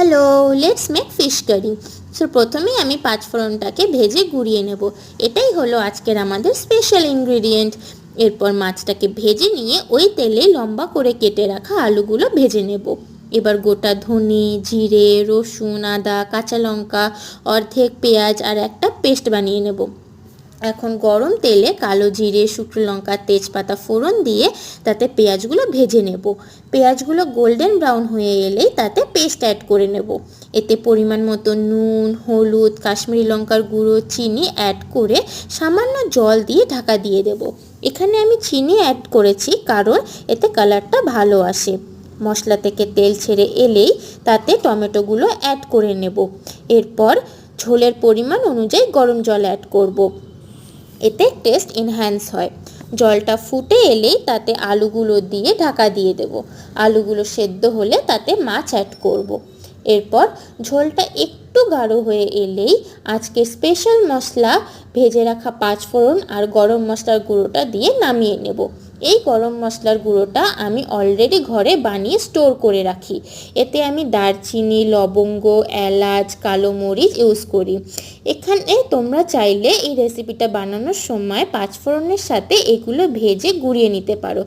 Hello, let's make fish curry. So প্রথমেই আমি পাঁচফোড়নটাকে ভেজে গুঁড়িয়ে নেব। এটাই হলো আজকের আমাদের স্পেশাল ইনগ্রিডিয়েন্ট। এরপর মাছটাকে ভেজে নিয়ে ওই তেলে লম্বা করে কেটে রাখা আলুগুলো ভেজে নেব। এবার গোটা ধনে, জিরে, রসুন, আদা, কাঁচা লঙ্কা, অর্ধেক পেঁয়াজ আর একটা পেস্ট বানিয়ে নেব। এখন গরম তেলে কালো জিরে, শুকনো লঙ্কা, তেজপাতা ফোড়ন দিয়ে তাতে পেঁয়াজগুলো ভেজে নেব। পেঁয়াজগুলো গোল্ডেন ব্রাউন হয়ে এলেই তাতে পেস্ট অ্যাড করে নেব। এতে পরিমাণ মতো নুন, হলুদ, কাশ্মীরি লঙ্কার গুঁড়ো, চিনি অ্যাড করে সামান্য জল দিয়ে ঢাকা দিয়ে দেব। এখানে আমি চিনি অ্যাড করেছি কারণ এতে কালারটা ভালো আসে। মশলা থেকে তেল ছেড়ে এলেই তাতে টমেটোগুলো অ্যাড করে নেব। এরপর ঝোলের পরিমাণ অনুযায়ী গরম জল অ্যাড করব। এতে টেস্ট এনহ্যান্স হয়। জলটা ফুটে এলেই তাতে আলুগুলো দিয়ে ঢাকা দিয়ে দেব। আলুগুলো সেদ্ধ হলে তাতে মাছ অ্যাড করব। এরপর ঝোলটা একটু গাঢ় হয়ে এলেই আজকে স্পেশাল মশলা ভেজে রাখা পাঁচফোড়ন আর গরম মশলার গুঁড়োটা দিয়ে নামিয়ে নেব। এই গরম মশলার গুঁড়োটা আমি অলরেডি ঘরে বানিয়ে স্টোর করে রাখি। এতে আমি দারচিনি, লবঙ্গ, এলাচ, কালো মরিচ ইউজ করি। এখানে তোমরা চাইলে এই রেসিপিটা বানানোর সময় পাঁচফোড়নের সাথে এগুলো ভেজে গুঁড়িয়ে নিতে পারো।